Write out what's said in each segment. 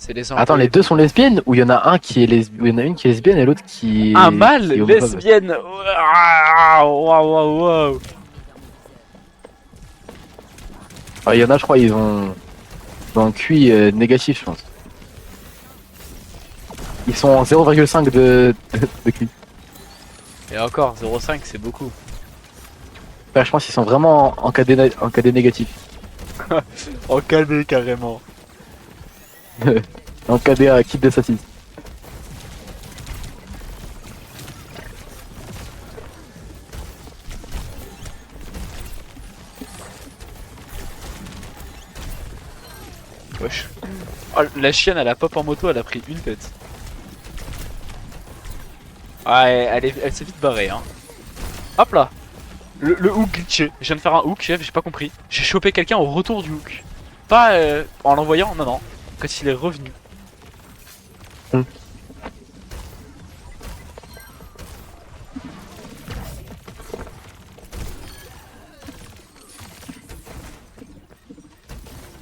C'est les Attends, les deux sont lesbiennes ou il y en a un qui est il y en a une qui est lesbienne et l'autre qui est... Un mâle qui est homophobe. lesbienne. Waouh, waouh, waouh. Ah, il y en a, je crois, ils ont un QI négatif, je pense. Ils sont en 0,5 de QI. Et encore, 0,5 c'est beaucoup. Ouais, je pense qu'ils sont vraiment en KD négatif. En calmé carrément. En KD à kit de satis. Wesh. Oh, la chienne elle a pop en moto, elle a pris une tête. Ah, elle s'est vite barrée hein. Hop là. Le hook glitché. Je viens de faire un hook, chef, j'ai pas compris. J'ai chopé quelqu'un au retour du hook. Pas en l'envoyant, non non. Quand il est revenu.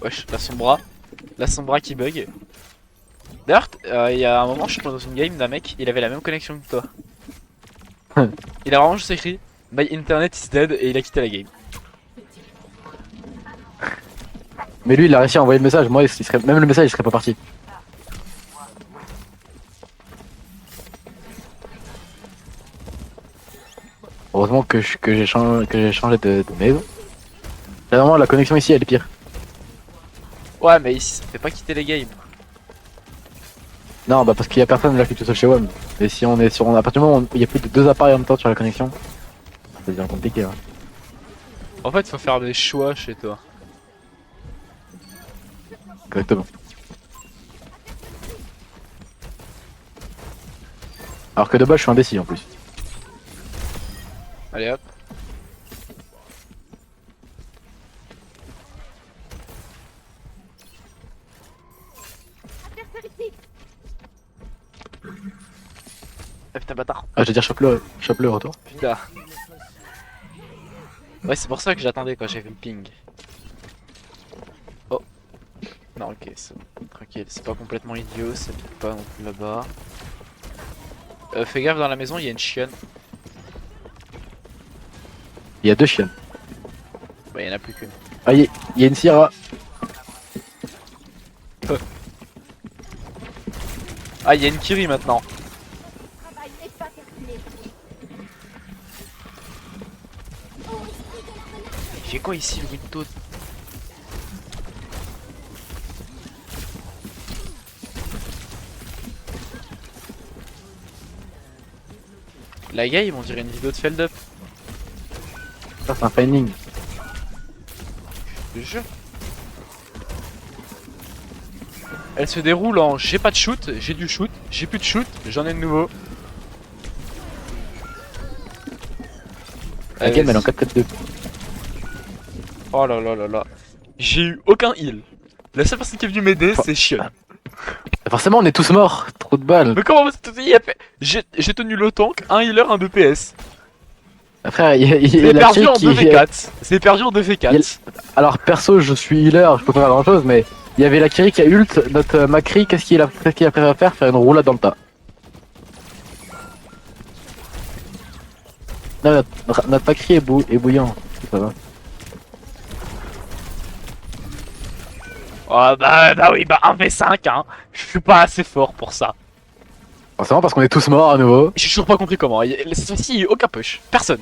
Wesh, là son bras. Là son bras qui bug. D'ailleurs, il y a un moment, je suis dans une game d'un mec, il avait la même connexion que toi. Il a vraiment juste écrit My internet is dead et il a quitté la game. Mais lui, il a réussi à envoyer le message. Moi, même le message, il serait pas parti. Heureusement que j'ai changé de maison. Là, vraiment, la connexion ici, elle est pire. Ouais, mais ici ça fait pas quitter les games. Non, bah parce qu'il y a personne là qui est tout seul chez WAM. Et si on est sur... À partir du moment où il y a plus de deux appareils en même temps sur la connexion, ça devient compliqué. Hein. En fait, faut faire des choix chez toi. Exactement. Alors que de base, je suis indécis en plus. Allez hop. Ah putain bâtard. Ah, je veux dire, chope-le au retour. Putain. Ouais, c'est pour ça que j'attendais quand j'ai vu le ping. Oh. Non, ok, c'est bon. Tranquille, c'est pas complètement idiot, ça pique pas non plus là-bas. Fais gaffe, dans la maison, il y a une chienne. Il y a deux chiennes. Bah, il y en a plus qu'une. Ah, il y a une Sierra. Ah, il y a une Kiri maintenant. J'ai quoi ici, le Windows? La game, on dirait une vidéo de Feld Up. Ça, c'est un finding. Je te jure. Elle se déroule en j'ai pas de shoot, j'ai du shoot, j'ai plus de shoot, j'en ai de nouveau. La game, elle est en 4-4-2. Oh là là là là. J'ai eu aucun heal. La seule personne qui est venue m'aider, c'est Shion. Forcément, on est tous morts. Trop de balles. Mais comment il a fait? J'ai tenu le tank, un healer, un DPS. Après, il y a C'est la perdu Kiri en qui... 2v4. C'est perdu en 2v4. Alors, perso, je suis healer, je peux pas faire grand chose, mais il y avait la Kiri qui a ult. Notre Macri, qu'est-ce qu'il a préféré faire? Faire une roulade dans le tas. Non, notre Macri est bouillant. Ça va. Oh bah oui, bah 1v5 hein. Je suis pas assez fort pour ça. Forcément, parce qu'on est tous morts à nouveau. J'ai toujours pas compris comment. Cette fois-ci, il y a eu aucun push. Personne.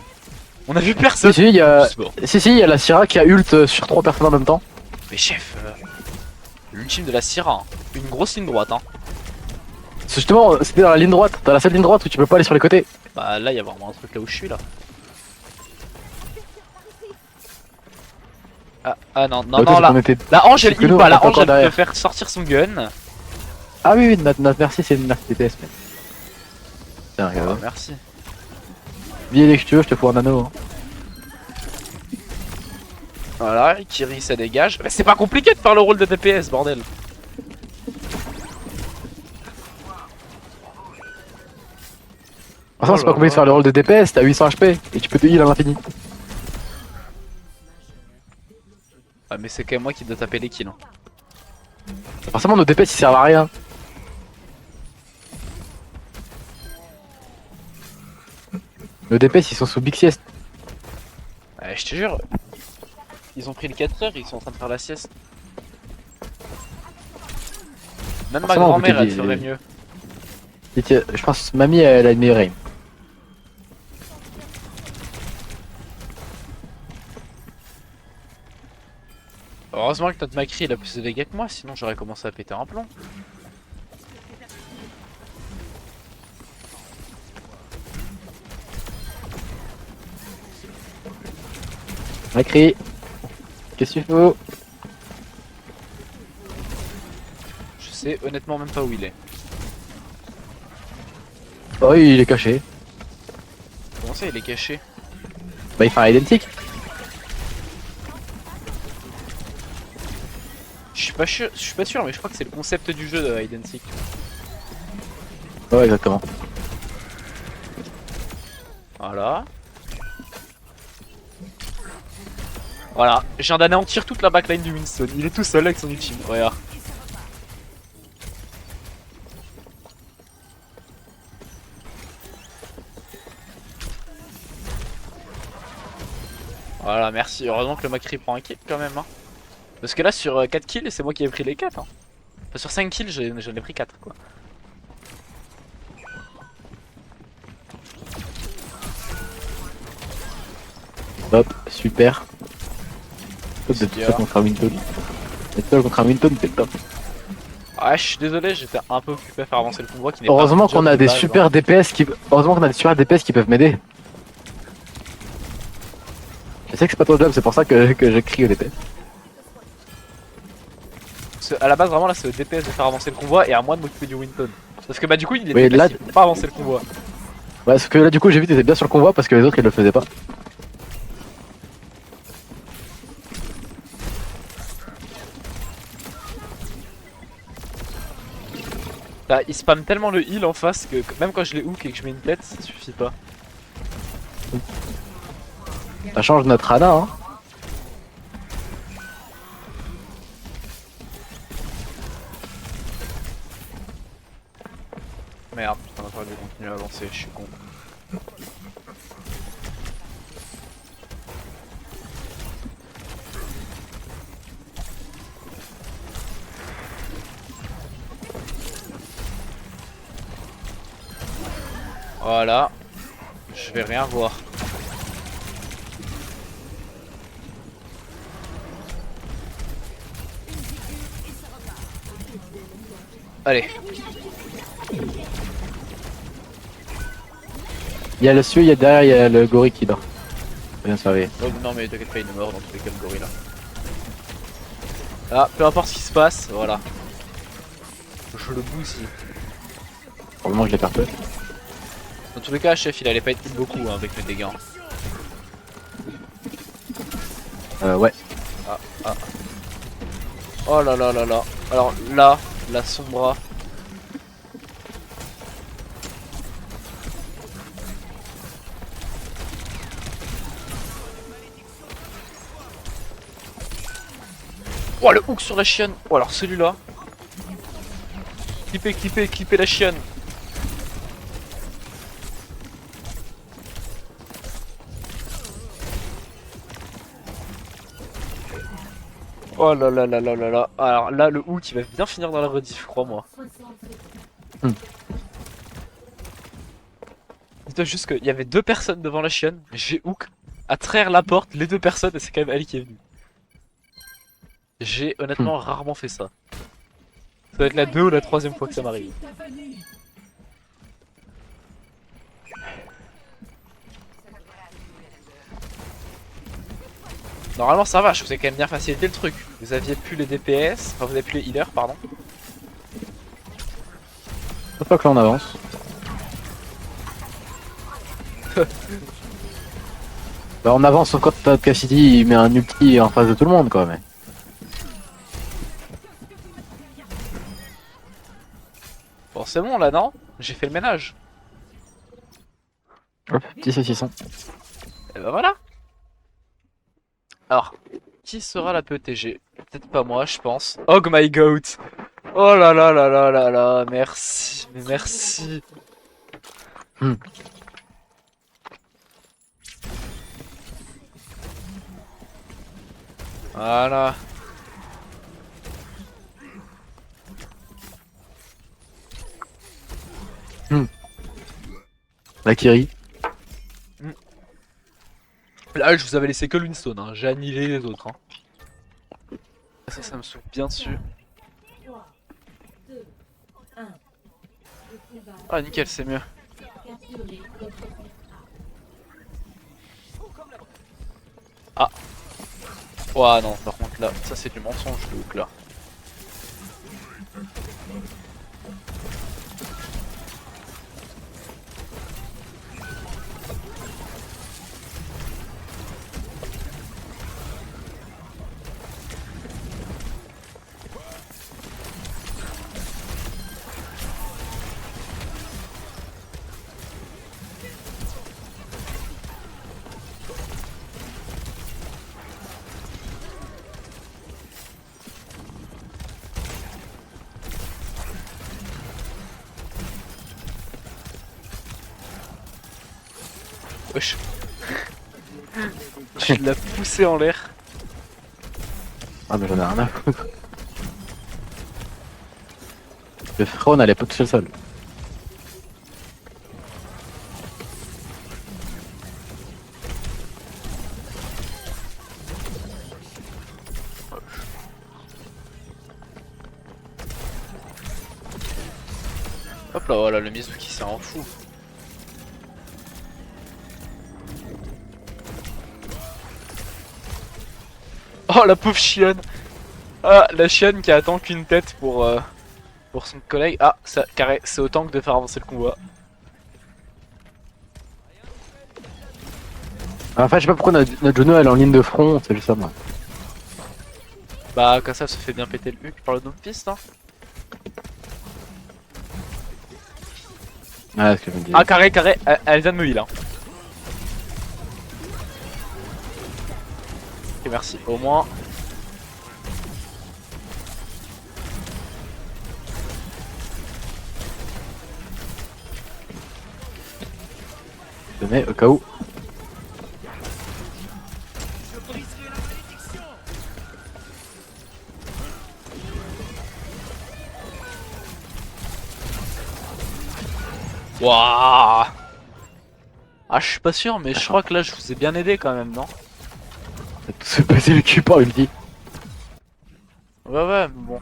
On a vu personne. Si, il y a... Tous morts. Si, il y a la Sierra qui a ult sur 3 personnes en même temps. Mais chef, l'ultime de la Syrah, hein. Une grosse ligne droite hein. Justement, c'était dans la ligne droite, dans la seule ligne droite où tu peux pas aller sur les côtés. Bah là, il y a vraiment un truc là où je suis là. Ah non, non, non, là. La Ange, elle heal pas. La Ange, elle peut faire sortir son gun. Ah oui, notre merci, c'est une merci DPS. Mais... Tiens, regarde. Oh, merci. Viens dès que tu veux, je te fous un anneau. Hein. Voilà, Kiri ça dégage. Mais c'est pas compliqué de faire le rôle de DPS, bordel. Franchement, c'est pas compliqué de faire le rôle de DPS, t'as 800 HP et tu peux te heal à l'infini. Ah, mais c'est quand même moi qui dois taper les kills. Hein. Forcément, nos DPS ils servent à rien. Nos DPS ils sont sous Big Sieste. Ouais, je te jure. Ils ont pris le 4 heures, ils sont en train de faire la sieste. Même ma Forcément, grand-mère vous elle dites- ferait mieux. Et tiens, je pense que mamie elle a une meilleure aim. Heureusement que notre Macri il a plus de dégâts que moi, sinon j'aurais commencé à péter un plomb. Macri, qu'est-ce que tu fais? Je sais honnêtement même pas où il est. Oh, il est caché. Comment ça il est caché? Bah, il fait un identique. Je suis pas sûr mais je crois que c'est le concept du jeu de Hide and Seek. Ouais, exactement. Voilà. Voilà, je viens d'anéantir toute la backline du Winston. Il est tout seul avec son ultime, regarde. Voilà, merci. Heureusement que le Macri prend un kill quand même. Hein. Parce que là, sur 4 kills, c'est moi qui ai pris les 4. Hein. Enfin, sur 5 kills, j'en ai pris 4. Quoi. Hop, super. Top de tout ça contre un Winton. Et toi contre un Winton, c'est top. Ah, je suis désolé, j'étais un peu occupé à faire avancer le convoi qui n'est pas Heureusement mon job qu'on a de des base, super hein. DPS qui. Heureusement qu'on a des super DPS qui peuvent m'aider. Je sais que c'est pas ton job, c'est pour ça que je crie au DPS. À la base, vraiment, là, c'est au DPS de faire avancer le convoi et à moi de m'occuper du Winton. Parce que bah, du coup, il est Oui, DPS, là- il peut pas avancer le convoi. Ouais, parce que là du coup j'ai vu que t'étais bien sur le convoi parce que les autres ils le faisaient pas. Bah, il spam tellement le heal en face que même quand je les hook et que je mets une tête, ça suffit pas. Ça change notre Ana hein. Merde, putain, j'aurais dû continuer à avancer, je suis con. Voilà, je vais rien voir. Allez, Il y a le cieux, il y a derrière, il y a le gorille qui dort. Bien servi. oh, non mais t'inquiète pas, il est mort dans tous les cas le gorille là. Ah, peu importe ce qui se passe, voilà. Je le bousille. Probablement que je l'ai perdu. Dans tous les cas, chef, il allait pas être hit beaucoup hein, avec mes dégâts. Ouais. Oh là là là là. Alors là, la sombra. Oh le hook sur la chienne. Oh alors celui-là. Clipper la chienne. Oh là là là là là là. Alors là le hook il va bien finir dans la rediff, crois-moi. Dis-toi juste qu'il y avait deux personnes devant la chienne, j'ai hook à traire la porte, les deux personnes et c'est quand même Ali qui est venue. J'ai honnêtement rarement fait ça. Ça doit être la 2 ou la 3ème fois que ça m'arrive. Normalement ça va, je vous ai quand même bien facilité le truc. Vous aviez plus les DPS, enfin vous avez plus les healers pardon. Faut pas que là on avance. Bah on avance quand Todd Cassidy il met un ulti en face de tout le monde quoi mais. Bon c'est bon là non? J'ai fait le ménage. Hop, petit saucisson. Et bah voilà. Alors, qui sera la PETG? Peut-être pas moi je pense. Oh my goat. Oh là là là là là là, merci, mais merci. Hmm. Voilà. La Kiri. Là, je vous avais laissé que Winstone, hein. J'ai annihilé les autres. Hein. Ça me saoule bien dessus. Ah, nickel, c'est mieux. Ah. Ouah, non, par contre, là, ça c'est du mensonge, le hook là. Wesh. Tu l'as poussé en l'air. Ah, mais j'en ai rien à foutre. Le frérot n'allait pas toucher le sol. Hop là, voilà, le Mizuki c'est un fou. Oh la pauvre chionne. Ah, la chionne qui attend qu'une tête pour son collègue. Ah, ça, carré, c'est autant que de faire avancer le convoi. En fait, je sais pas pourquoi notre Juno elle est en ligne de front, c'est juste ça, moi. Bah, quand ça se fait bien péter le huc par le Doomfist, hein. Ouais, ce que je me dis. Ah, carré, carré, elle vient de me heal, hein. Ok, merci, au moins. Je mets au cas où. Waouh. Ah, je suis pas sûr, mais je crois que là, je vous ai bien aidé quand même, non? Ça tout se passer le cul par ulti. Ouais, ouais, mais bon.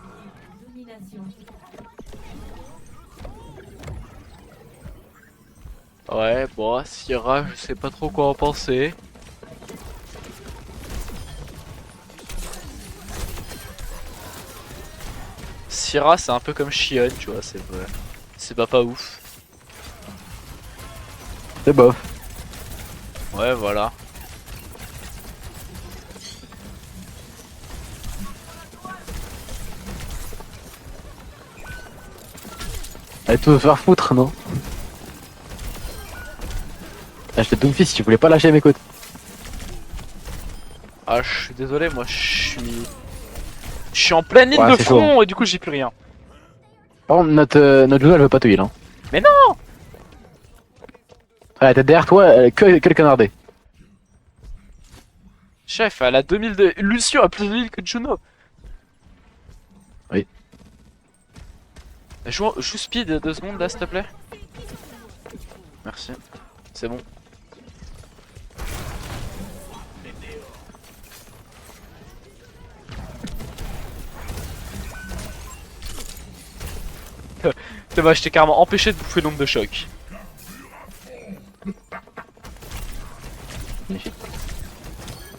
Ouais, bon, Sierra, je sais pas trop quoi en penser. Sierra, c'est un peu comme Shion, tu vois, c'est vrai. C'est pas ouf. C'est bof. Ouais, voilà. Allez tout se faire foutre, non? Ah, j'étais Doomfist, tu voulais pas lâcher mes côtes. Ah, je suis désolé, moi, je suis. Je suis en pleine ligne Ouais, de c'est chaud, front et du coup, j'ai plus rien. Par contre, notre Juno elle veut pas te heal, hein. Mais non! Ouais, t'es derrière toi, que le canardé. Chef, elle a 2002. Lucio a plus de heal que Juno. Oui. Joue speed 2 secondes là, s'il te plaît. Merci. C'est bon. Je t'ai carrément empêché de bouffer l'onde de choc. Magnifique.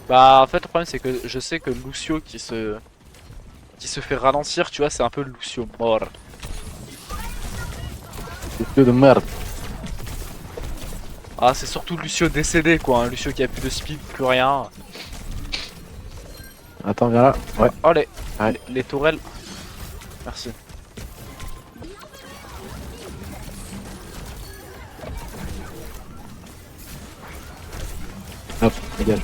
Bah en fait le problème c'est que je sais que Lucio qui se fait ralentir, tu vois, c'est un peu Lucio mort. C'est de merde. Ah c'est surtout Lucio décédé quoi, hein. Lucio qui a plus de speed, plus rien. Attends, viens là. Ouais. Oh Ouais. les tourelles. Merci. Hop, dégage.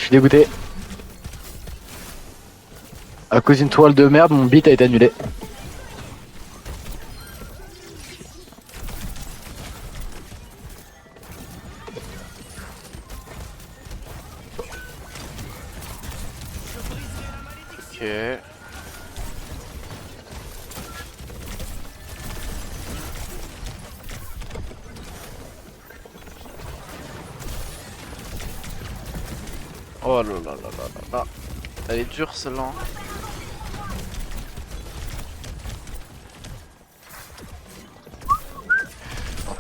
suis dégoûté. À cause d'une toile de merde, mon beat a été annulé. Ok. Oh là là là là là là. Elle est dure celle-là.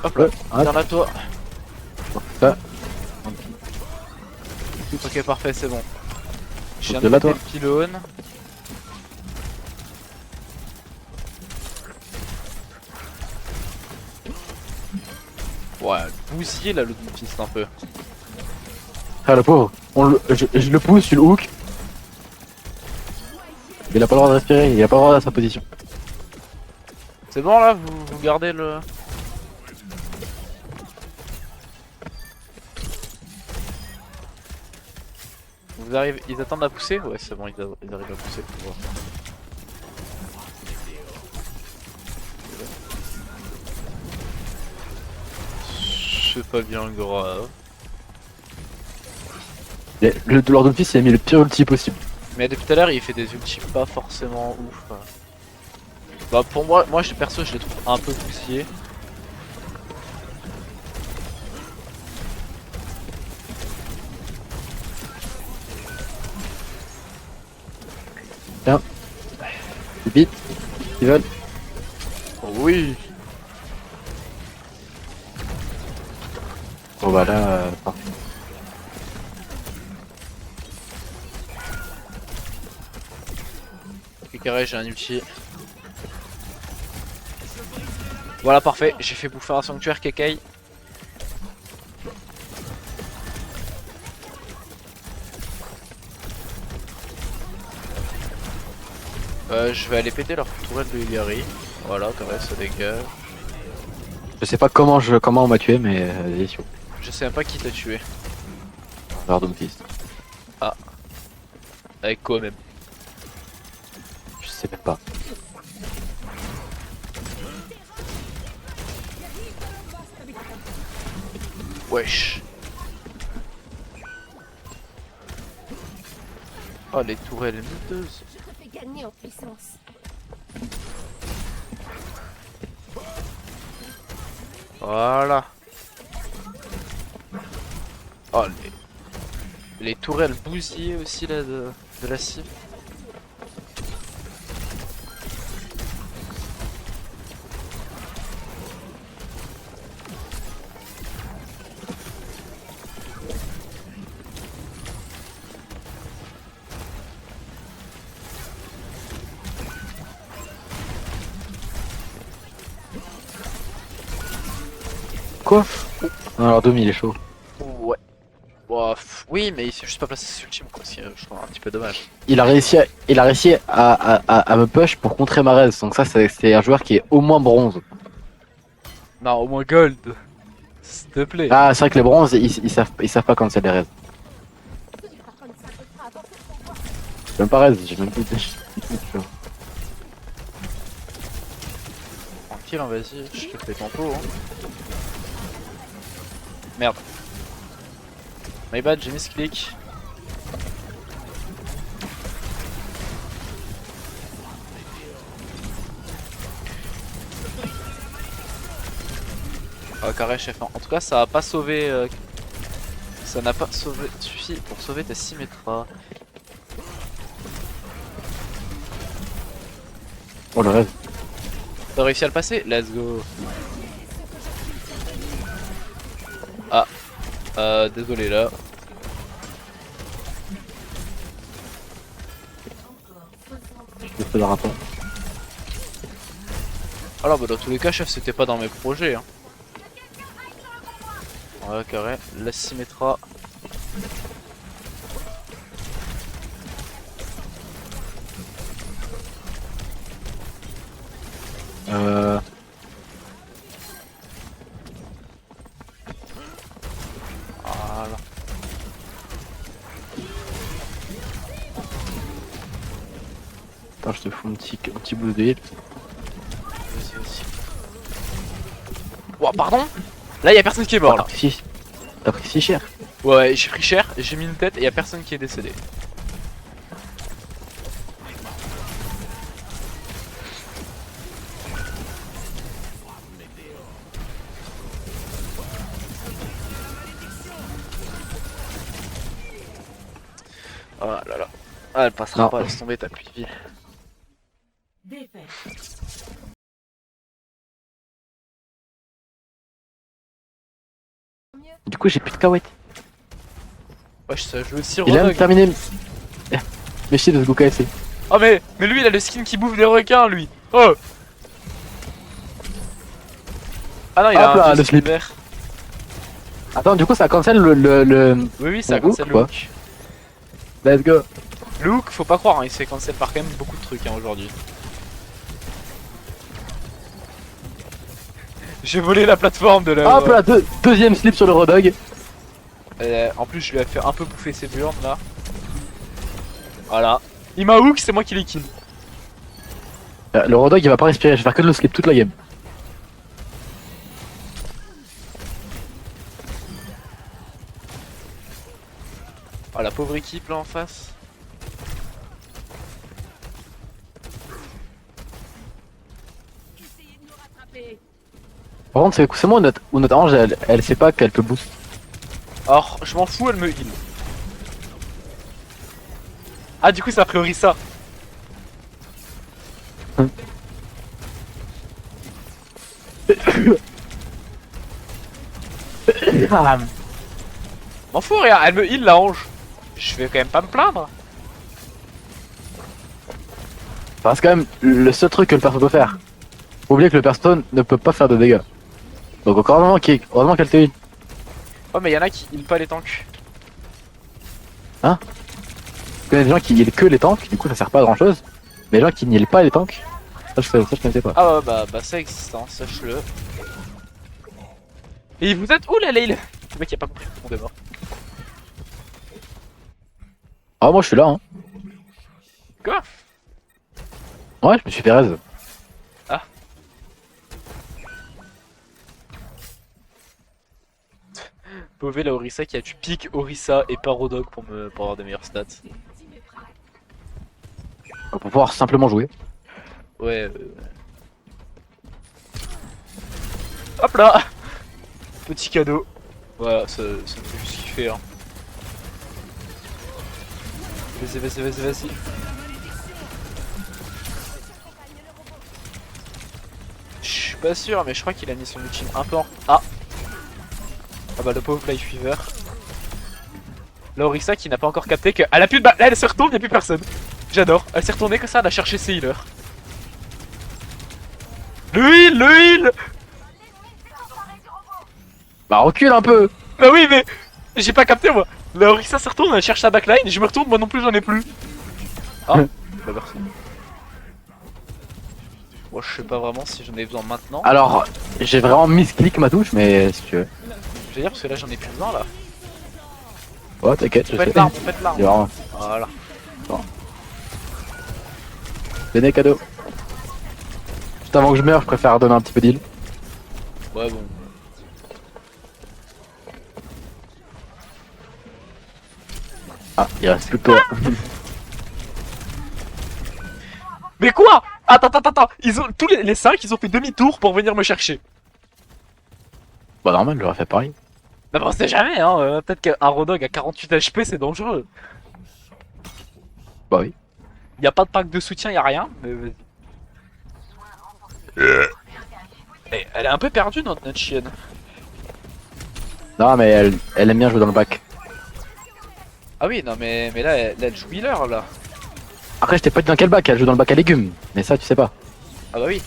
Hop là, Ouais, viens là toi. ça. Ok parfait c'est bon. Je viens De de là, péter toi. le pylône. Ouais, bousiller là l'autre piste un peu. Ah le pauvre, je le pousse sur le hook. Il a pas le droit de respirer, il a pas le droit à sa position. C'est bon là, vous gardez le... Vous arrivez, ils attendent à pousser? Ouais c'est bon, ils arrivent à pousser pour voir. C'est pas bien grave. Le Lord of Peace il a mis le pire ulti possible. Mais depuis tout à l'heure il fait des ultis pas forcément ouf. Bah pour moi, perso je les trouve un peu poussiers. Tiens. Ils beat, ils veulent. Oh oui. Bon bah là, parfait. Ok carré, j'ai un ulti. Voilà parfait, j'ai fait bouffer un sanctuaire Kekai. Je vais aller péter leur tourelle de Yari. Voilà, carré, ça dégage. Je sais pas comment on m'a tué mais vas-y chaud. Je sais même pas qui t'a tué. Lord of Peace. Avec quoi même? Je sais même pas. Wesh. Oh les tourelles miteuses. Je te fais gagner en puissance. Voilà. Oh les tourelles bousillées aussi là de la cible. Quoi? Non, alors Domi il est chaud. Ouais. Ouah, oui mais il s'est juste pas placé ses ultimes quoi, c'est je trouve un petit peu dommage. Il a réussi à me push pour contrer Marez. Donc ça c'est un joueur qui est au moins bronze. Non au moins gold. S'il te plaît. Ah c'est vrai que les bronzes ils savent pas quand c'est les raids. J'ai même pas raid, j'ai même plus de Tranquille hein, vas-y, je te fais ton pot hein. Merde. My bad, j'ai misclick. Oh carré chef, en tout cas ça a pas sauvé ça n'a pas suffi pour sauver ta Symmetra. Oh le raid. T'as réussi à le passer? Let's go. Ah désolé là. Je fais le rapport. Alors bah dans tous les cas chef c'était pas dans mes projets hein. Ouais carré, la Symmetra. Voilà. Attends, je te fous un petit boost de heal. Vas-y, vas-y. Ouah, pardon. Là, y a personne qui est mort là. T'as pris si cher. Ouais, ouais, j'ai pris cher, j'ai mis une tête et y a personne qui est décédé. Oh là là. Ah, elle passera Non. pas, laisse tomber, t'as plus de vie. Du coup, j'ai plus de kawaii. Ouais, ça joue aussi Il a Rodog. terminé. Mais chier de ce goût KFC. Oh mais lui il a le skin qui bouffe des requins lui. Oh. Ah non il a Hop là, un le skin slip. vert. Attends, du coup, ça cancel Oui oui ça le hook, cancel le quoi. look. Let's go. Le hook faut pas croire hein, il se fait cancel par quand même beaucoup de trucs hein, aujourd'hui. J'ai volé la plateforme de la... Hop là, deuxième slip sur le Rodog. En plus je lui ai fait un peu bouffer ses burnes là. Voilà. Il m'a hook c'est moi qui l'ai kill. Le Rodog il va pas respirer, je vais faire que de le slip toute la game. Oh la pauvre équipe là en face. Essayez de nous rattraper. Par contre, c'est moi où notre ange elle sait pas qu'elle peut boost. Or je m'en fous elle me heal. Ah du coup c'est a priori ça. M'en fous regarde elle me heal la hanche. Je vais quand même pas me plaindre. Enfin, c'est quand même le seul truc que le perso peut faire. Faut oublier que le perso ne peut pas faire de dégâts. Donc encore heureusement qu'elle te heal. Oh mais y'en a qui heal pas les tanks. Je connais des gens qui heal que les tanks, du coup ça sert pas à grand chose. Mais les gens qui heal pas les tanks, ça je connaissais pas. Ah ouais bah ça existe hein, sache-le. Et vous êtes où là Leil? Le mec il a pas compris, on est mort. Ah moi je suis là hein. Quoi? Ouais, je me suis fait raise. Beauvais la Orisa qui a tu piques Orisa et pas Rodog pour avoir des meilleures stats. Pour pouvoir simplement jouer. Ouais. Hop là. Petit cadeau. Voilà, ça me fait juste kiffer hein. Vas-y, vas-y, vas-y, vas-y. Je suis pas sûr, mais je crois qu'il a mis son ultime un peu en... Ah. Ah bah le pauvre Life Weaver. La Orisa qui n'a pas encore capté que... Elle a plus de là elle se retourne, y'a plus personne. J'adore. Elle s'est retournée comme ça, elle a cherché ses healers. Le heal, le heal. Bah recule un peu. Bah oui mais j'ai pas capté moi. La Orisa se retourne, elle cherche sa backline, je me retourne, moi non plus j'en ai plus. Ah bah merci. Moi je sais pas vraiment si j'en ai besoin maintenant. Alors, j'ai vraiment misclick ma touche, mais si tu veux. Je veux dire parce que là j'en ai plus besoin là. Ouais, t'inquiète, je sais. Faites l'arme, faites l'arme. Il y aura Voilà. des cadeaux. Juste avant que je meure, je préfère donner un petit peu d'heal. Ouais bon. Ah, il reste plus que toi. Mais quoi? Attends, ils ont tous les 5 ils ont fait demi-tour pour venir me chercher. Bah normal, j'aurais fait pareil. Non mais on sait jamais hein, peut-être qu'un Rodog à 48 HP c'est dangereux. Bah oui. Y a pas de pack de soutien, y a rien, mais vas-y. Eh, elle est un peu perdue notre chienne. Non mais elle aime bien jouer dans le bac. Ah oui non mais là elle joue healer là. Après je t'ai pas dit dans quel bac, elle joue dans le bac à légumes. Mais ça tu sais pas. Ah bah oui.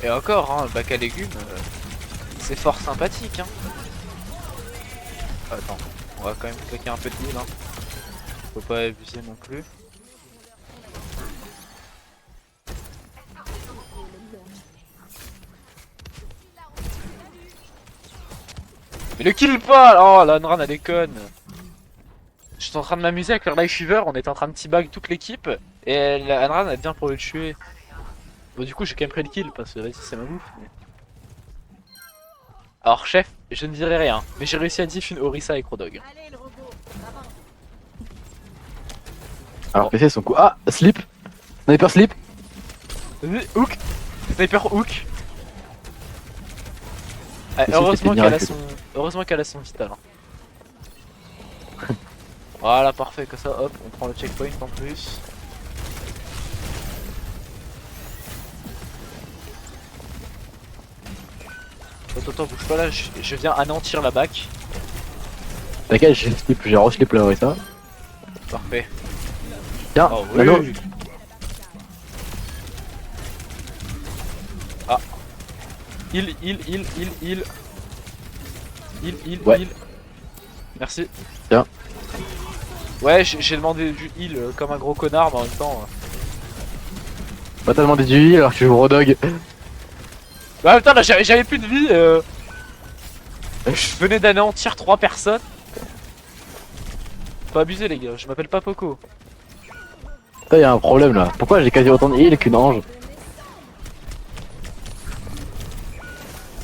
Et encore hein, le bac à légumes, c'est fort sympathique hein. Attends, on va quand même claquer un peu de heal hein. Faut pas abuser non plus. Mais le kill pas! Oh la Nran elle est conne! J'étais en train de m'amuser avec leur Life Fever, on était en train de teabag toute l'équipe, et la Anran a bien pour le tuer. Bon du coup j'ai quand même pris le kill, parce que vas-y c'est ma bouffe. Mais... Alors chef, je ne dirai rien, mais j'ai réussi à diff une Orisa et Crodog. Alors PC son coup. Ah, slip. Sniper slip. Vas-y, Hook. Sniper Hook. Ah, Mais heureusement c'était qu'elle a miraculeux. heureusement qu'elle a son vital. Voilà, parfait, que ça, hop, on prend le checkpoint en plus. Attends, bouge pas là, je viens anéantir la bac. T'inquiète, j'ai re-slip la Orisa. Parfait. Tiens, Oh Nano. oui. Ah. Heal. Ouais. Heal. Merci. Tiens. Ouais, j'ai demandé du heal comme un gros connard, mais en même temps. Bah t'as demandé du heal alors que tu joues Rodog. Bah, en même temps, là j'avais plus de vie. Je venais d'anéantir 3 personnes. Faut abuser, les gars, je m'appelle pas Poco. Putain, y'a un problème là. Pourquoi j'ai quasi autant de heal qu'une ange?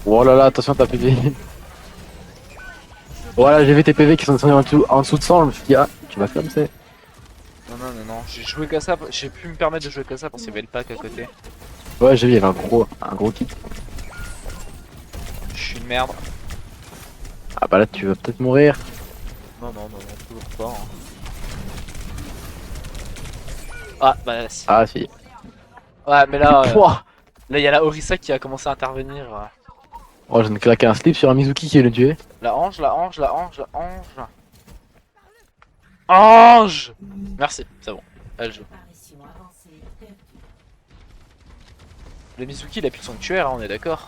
Oh là là, attention ta PV. Voilà, j'ai vu tes PV qui sont descendus en dessous de 100, je me suis dit, ah, tu vas comme c'est. Non, j'ai joué qu'à ça, j'ai pu me permettre de jouer qu'à ça parce qu'il y avait le pack à côté. Ouais, j'ai vu, il y avait un gros kit. Je suis une merde. Ah bah là, tu vas peut-être mourir. Non, toujours pas. Hein. Ah, bah si. Ah si. Ouais, mais là, Pouah. là il y a la Orisa qui a commencé à intervenir. Oh, je viens de claquer un slip sur un Mizuki qui est le tuer. La ange. Ange. Merci, c'est bon. Elle joue. Le Mizuki il a plus de sanctuaire, hein, on est d'accord.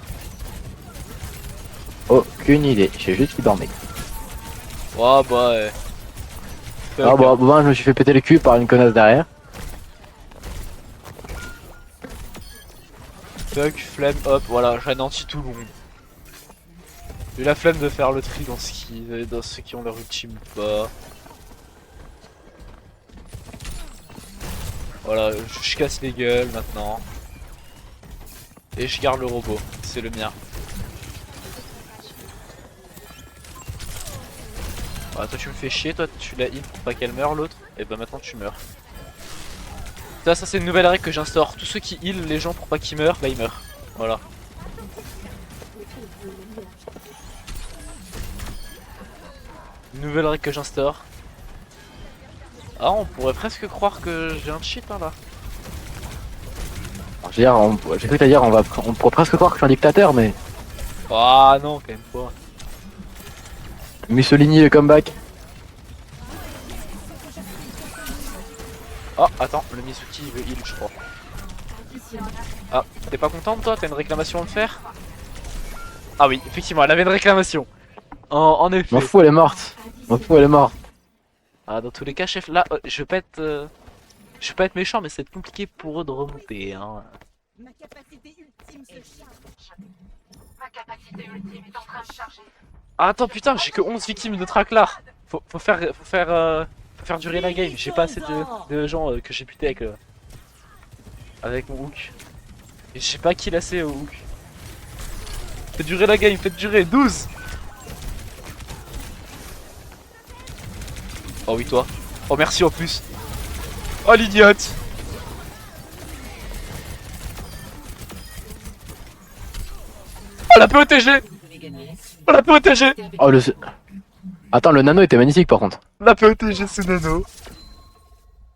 Aucune idée, j'ai juste qu'il dormait. Oh bah Ah bah, je me suis fait péter le cul par une connasse derrière. Fuck, flemme, hop, voilà, j'anéantis tout le monde. J'ai la flemme de faire le tri dans ceux qui ont leur ultime ou pas. Voilà, je casse les gueules maintenant. Et je garde le robot, c'est le mien. Ah, toi tu me fais chier, toi tu l'as hit pour pas qu'elle meure l'autre, et bah maintenant tu meurs. Ça c'est une nouvelle règle que j'instaure, tous ceux qui heal les gens pour pas qu'ils meurent, bah ils meurent. Voilà. Nouvelle règle que j'instaure. Ah, on pourrait presque croire que j'ai un cheat hein, là. Alors, j'ai cru que t'allais dire, on pourrait presque croire que je suis un dictateur, mais. Ah non, quand même pas. Mussolini le comeback. Oh, attends, le Mizuki il veut heal, je crois. Ah, t'es pas contente toi? T'as une réclamation à me faire? Ah oui, effectivement, elle avait une réclamation. En effet. M'en fous, elle est morte. M'en fous, elle est morte. Ah, dans tous les cas, chef, là, je vais pas être. Je vais pas être méchant, mais c'est compliqué pour eux de remonter. Hein. Ma capacité ultime se charge. Ah, attends, putain, j'ai que 11 victimes de Tracklar. Faut faire durer la game. J'ai pas assez de gens que j'ai buté avec mon hook. Et je sais pas qui l'a c'est au hook. Faites durer la game, faites durer. 12. Oh oui, toi. Oh, merci en plus. Oh, l'idiote. Oh, la POTG. Oh, la POTG. Oh, Attends, le nano était magnifique par contre. La POTG, c'est nano.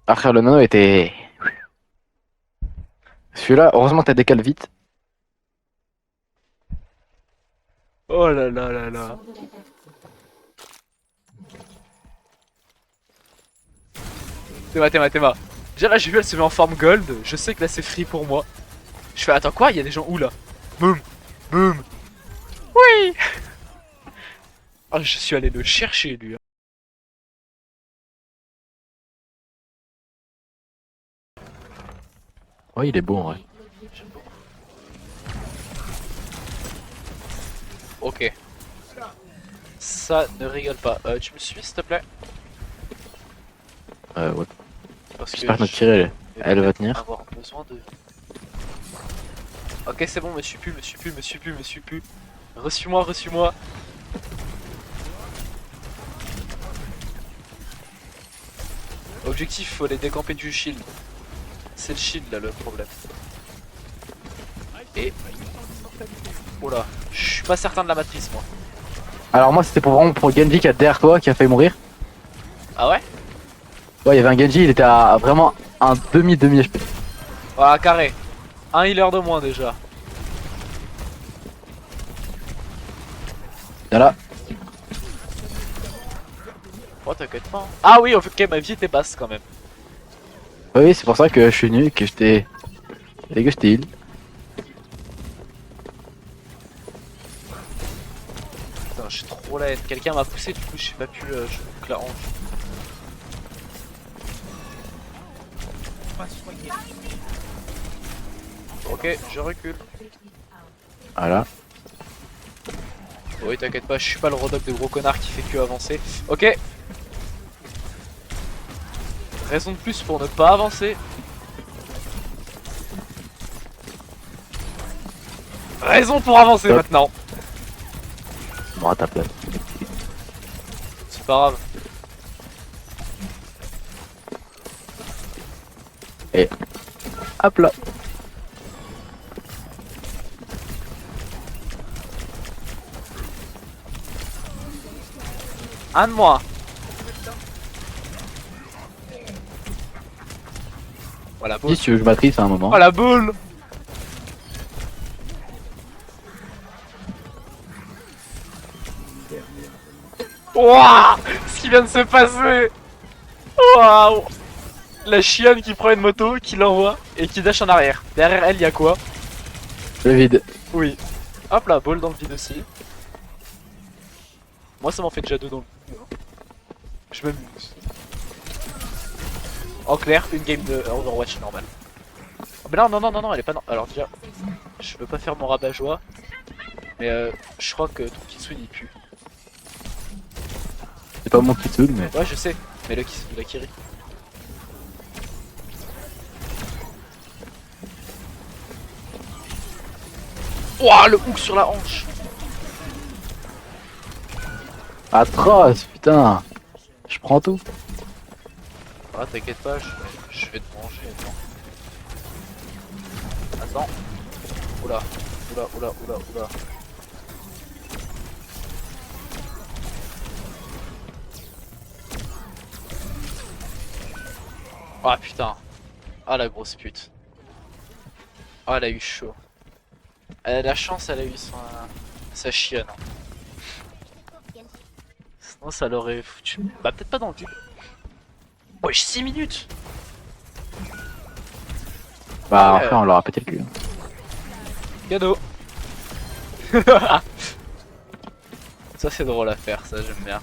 Ah, frère, le nano était. Celui-là, heureusement que t'as décalé vite. Oh là là là là. Théma. Déjà là j'ai vu elle se met en forme gold, je sais que là c'est free pour moi. Je fais attends quoi, il y a des gens où là? Boum. Oui. Ah je suis allé le chercher lui. Ouais, il est beau en vrai. Ok. Ça ne rigole pas. Tu me suis s'il te plaît? Ouais. Parce J'espère que notre je Kiri, vais elle va peut-être tenir. avoir besoin de... Ok, c'est bon, me suis plus. Reçu-moi, reçu-moi. Objectif, faut les décamper du shield. C'est le shield là le problème. Et... Oh là, je suis pas certain de la matrice moi. Alors moi c'était vraiment pour Genji qui est derrière toi qui a failli mourir. Ah ouais? Ouais, il y avait un Genji, il était à vraiment un demi HP. Voilà, carré. Un healer de moins déjà. Voilà. Oh t'inquiète pas. Hein. Ah oui, ok, ma vie était basse quand même. Oui, c'est pour ça que je suis venu, que je t'ai... Et que je t'ai heal. Putain, je suis trop la haine. Quelqu'un m'a poussé, du coup j'ai pas pu je boucle la hanche. Ok, je recule. Voilà. Oui, t'inquiète pas, je suis pas le rodoc de gros connard qui fait que avancer. Ok. Raison de plus pour ne pas avancer. Raison pour avancer Hop. maintenant. Bon, à ta place. C'est pas grave. Et... Hop là. Un de moi. Voilà, boule. Si tu veux que je matrice à un moment. Oh la boule. Waouh, ce qui vient de se passer. Waouh. La chienne qui prend une moto, qui l'envoie et qui dash en arrière. Derrière elle, y a quoi? Le vide. Oui. Hop là, ball dans le vide aussi. Moi, ça m'en fait déjà deux dans le vide. Je m'amuse. En clair, une game de Overwatch normale. Oh, mais non, elle est pas non. Alors déjà, je veux pas faire mon rabat-joie. Mais je crois que ton Kitsune il pue. C'est pas mon Kitsune, mais... Ouais, je sais, mais le Kitsune, la Kiri. Ouah, le hook sur la hanche. Atroce, putain. Je prends tout. Ah, t'inquiète pas, je vais te manger. Attends. Oula. Ah putain. Ah la grosse pute. Ah elle a eu chaud. Elle a la chance, elle a eu sa chienne. Sinon ça l'aurait foutu. Bah peut-être pas dans le cul. Wesh 6 minutes. Bah Ouais. enfin on leur a pété le cul. Cadeau. Ça c'est drôle à faire, ça j'aime bien.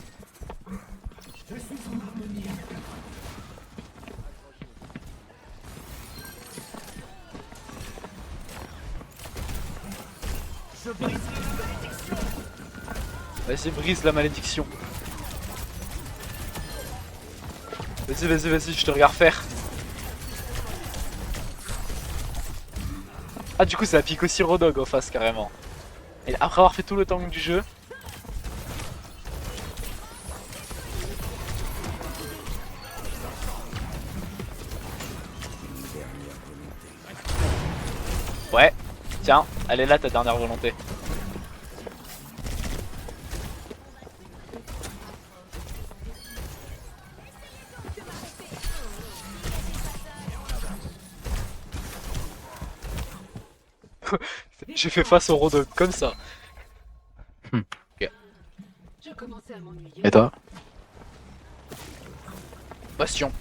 Vas-y, brise la malédiction. Vas-y, je te regarde faire. Ah, du coup, ça pique aussi Rodog en face carrément. Et après avoir fait tout le tank du jeu. Ouais, tiens, elle est là ta dernière volonté. J'ai fait face au Rodog comme ça. Ok. Et toi? Bastion.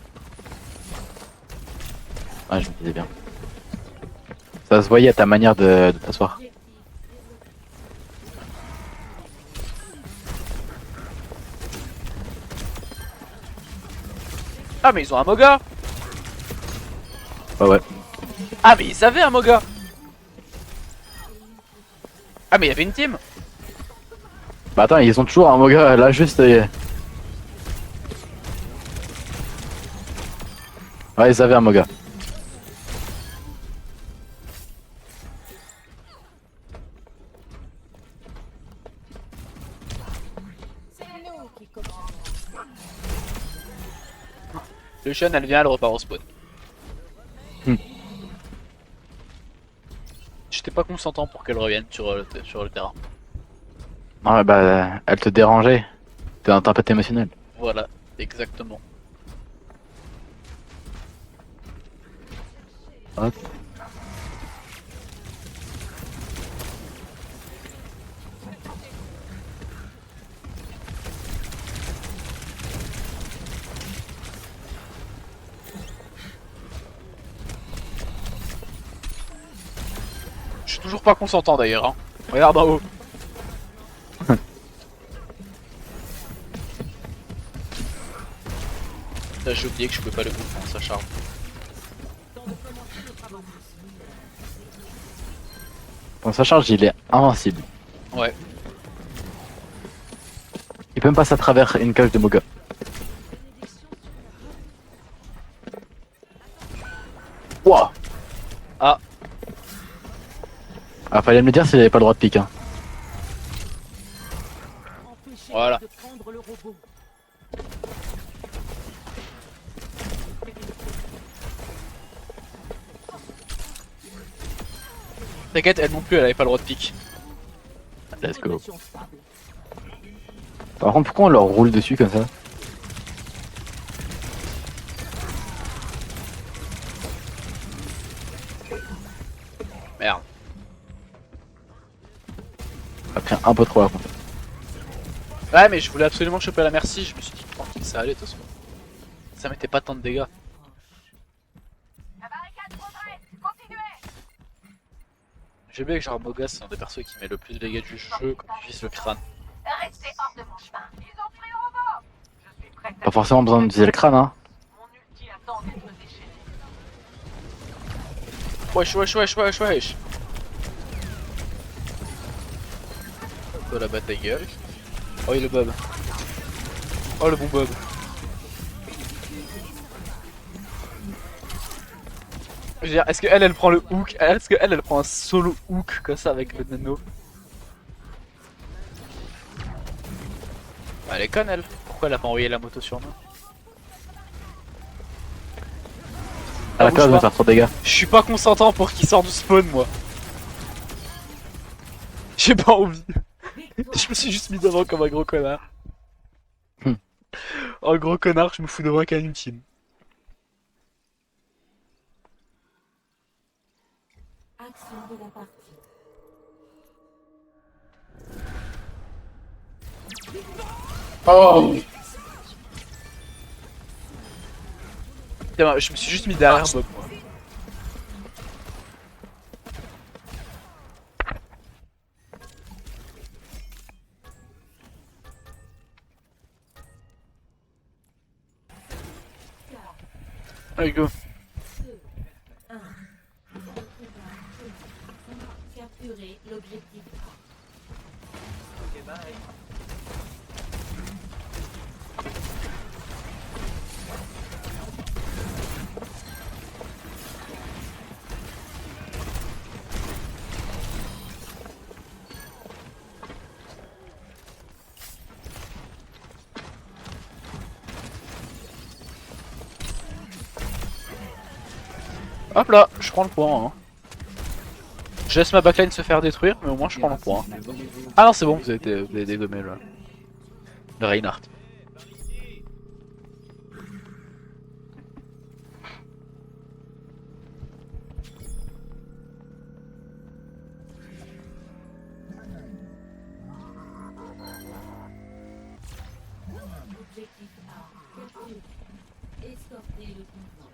Ouais, je me disais bien. Ça se voyait à ta manière de t'asseoir. Ah mais ils ont un Moga. Ouais. Ah mais ils avaient un Moga. Ah mais il y avait une team. Bah attends, ils ont toujours un Moga là juste. Ouais, ils avaient un Moga. C'est nous qui commençons. Lucian, elle vient, elle repart au spawn. Hmm. J'étais pas consentant pour qu'elle revienne sur le terrain. Ouais, bah, elle te dérangeait. T'es un tempête émotionnel. Voilà, exactement. Hop. Je suis toujours pas consentant d'ailleurs. Hein. Regarde en haut. Là, j'ai oublié que je pouvais pas le coup quand ça charge. Quand ça charge, il est invincible. Ouais. Il peut même passer à travers une cage de Moga. Wouah. Ah. Ah, fallait me le dire s'il avait pas le droit de pique. Hein. Empêchez Voilà. de prendre le robot. T'inquiète, elle non plus, elle avait pas le droit de pique. Let's go. Relation stable. Par contre, pourquoi on leur roule dessus comme ça? Merde. On a pris un peu trop à fond. Ouais, mais je voulais absolument choper la merci. Je me suis dit, tranquille, ça allait de toute façon. Ça mettait pas tant de dégâts. J'ai oublié que genre Moga c'est un des persos qui met le plus de dégâts du jeu quand tu vises le crâne. Restez hors de mon chemin. Ils ont pris le robot. Je suis prête à... Pas forcément besoin d'utiliser le crâne, hein. Mon ulti attend d'être déchaîné. Wesh, wesh, wesh, wesh, wesh. De la bataille gueule. Oh, il le bob. Oh, le bon bob. Je veux dire, est-ce qu'elle, elle prend le hook? Est-ce qu'elle, elle prend un solo hook comme ça avec le nano? Bah, elle est conne, elle. Pourquoi elle a pas envoyé la moto sur nous? À la bouge case de pas. faire trop de dégâts. Je suis pas consentant pour qu'il sorte du spawn, moi. J'ai pas envie. Je me suis juste mis devant comme un gros connard. Un gros connard, je me fous devant qu'un ultime. Action de la partie. Putain, je me suis juste mis derrière Bob, moi. Allez, go. Capturer l'objectif. Hop là, je prends le point. Hein. Je laisse ma backline se faire détruire, mais au moins je prends le point. Ah non, c'est bon, vous avez dégommé le Reinhardt. Objectif A. Capturer. Escorter le convoi.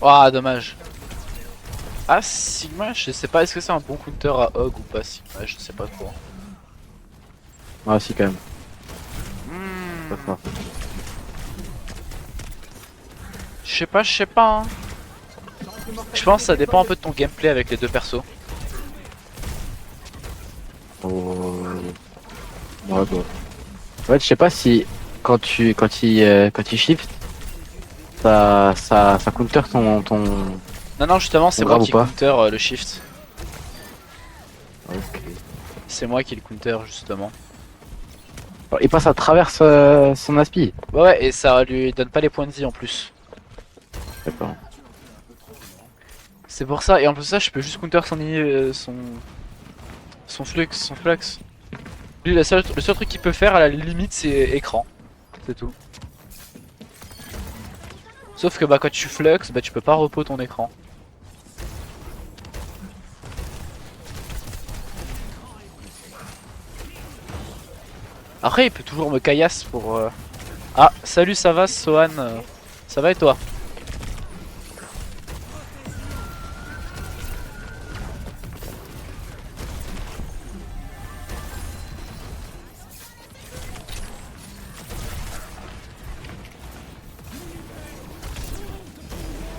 Ah, dommage. Ah, Sigma, je sais pas, est-ce que c'est un bon counter à Hog ou pas, Sigma, je sais pas trop. Ouais, si, quand même. Hmm. Pas fort. Je sais pas. Hein. Je pense que ça dépend un peu de ton gameplay avec les deux persos. Oh. Ouais, bon. En fait, je sais pas si quand il shift, ça counter ton. Non, justement, c'est On moi grave qui ou pas counter le shift. Ok. C'est moi qui le counter, justement. Alors, il passe à travers son aspi. Ouais, et ça lui donne pas les points de vie en plus. D'accord. C'est pour ça, et en plus de ça, je peux juste counter son flux. Lui, le seul truc qu'il peut faire à la limite, c'est écran. C'est tout. Sauf que bah quand tu flux, bah tu peux pas repos ton écran. Après, il peut toujours me caillasse pour. Ah, salut, ça va, Sohan? Ça va et toi?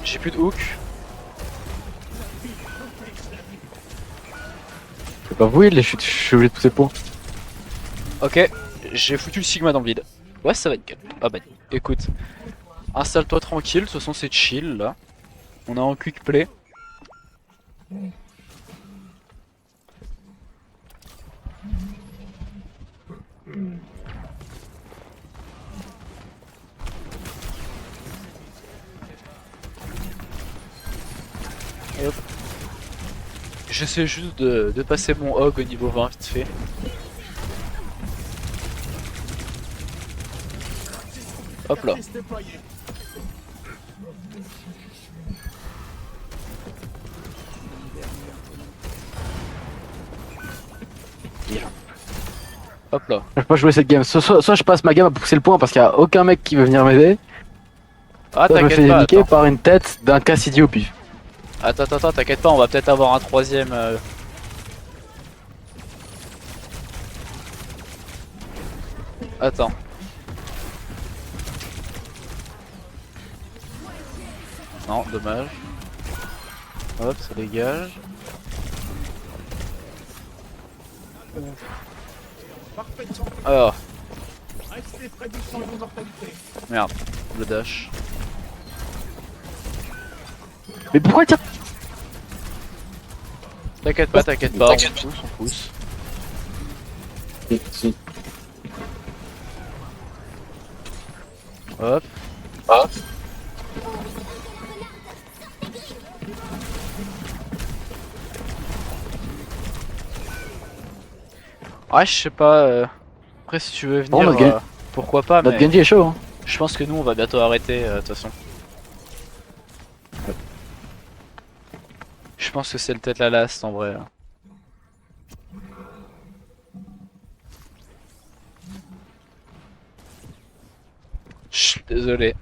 J'ai plus de hook. C'est pas vous, je suis obligé de pousser pour. Ok, j'ai foutu le Sigma dans le vide. Ouais, ça va être calme. Ah bah, écoute. Installe-toi tranquille, de toute façon c'est chill là. On est en quick play. Et hop. J'essaie juste de passer mon hog au niveau 20 vite fait. Hop là. Hop là. Je peux pas jouer cette game. Soit je passe ma game à pousser le point parce qu'il y a aucun mec qui veut venir m'aider. Ah Soit je me t'inquiète fais pas, niquer attends. par une tête d'un Cassidy au pif. Attends, t'inquiète pas, on va peut-être avoir un troisième. Attends. Non, dommage. Hop, ça dégage. Alors. Merde, le dash. Mais pourquoi tiens T'inquiète pas, on pousse. Hop. Ouais, je sais pas. Après, si tu veux Bon, venir, notre game- pourquoi pas, Notre mais Genji est chaud. Hein. je pense que nous, on va bientôt arrêter, de toute façon. Je pense que c'est peut-être la last en vrai. Chut, désolé.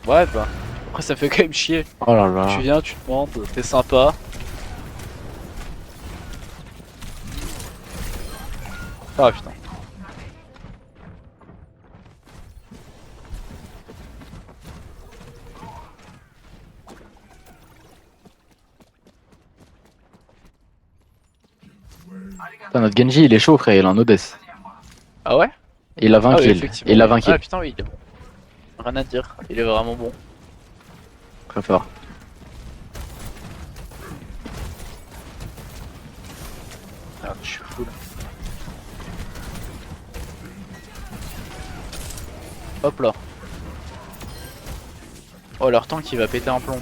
Ouais, bah. Après, ça fait quand même chier. Oh là là. Tu viens, tu demandes, t'es sympa. Ah putain. Putain, notre Genji il est chaud frère, il est en Odess. Ah ouais? Il a 20 Ah oui, kills. effectivement. Il a 20 kills. Ah putain, oui, il est bon. Rien à dire, il est vraiment bon. Très fort. Merde, je suis full. Hop là. Oh, leur tank il va péter un plomb.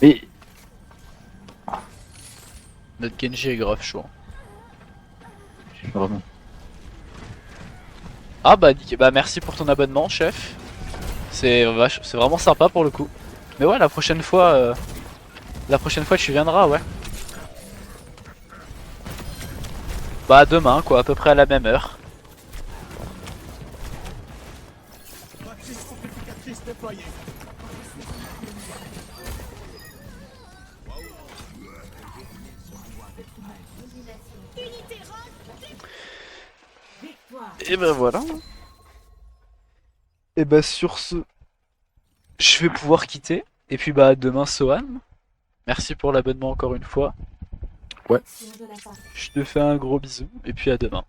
Mais Notre Genji est grave chaud. vraiment. Ah bah, bah merci pour ton abonnement, chef. C'est vraiment sympa pour le coup. Mais ouais, la prochaine fois tu viendras, ouais. Bah demain quoi, à peu près à la même heure. Victoire. Et ben voilà. Et bah sur ce, je vais pouvoir quitter. Et puis bah à demain Sohan. Merci pour l'abonnement encore une fois. Action de la partie. Je te fais un gros bisou. Et puis à demain.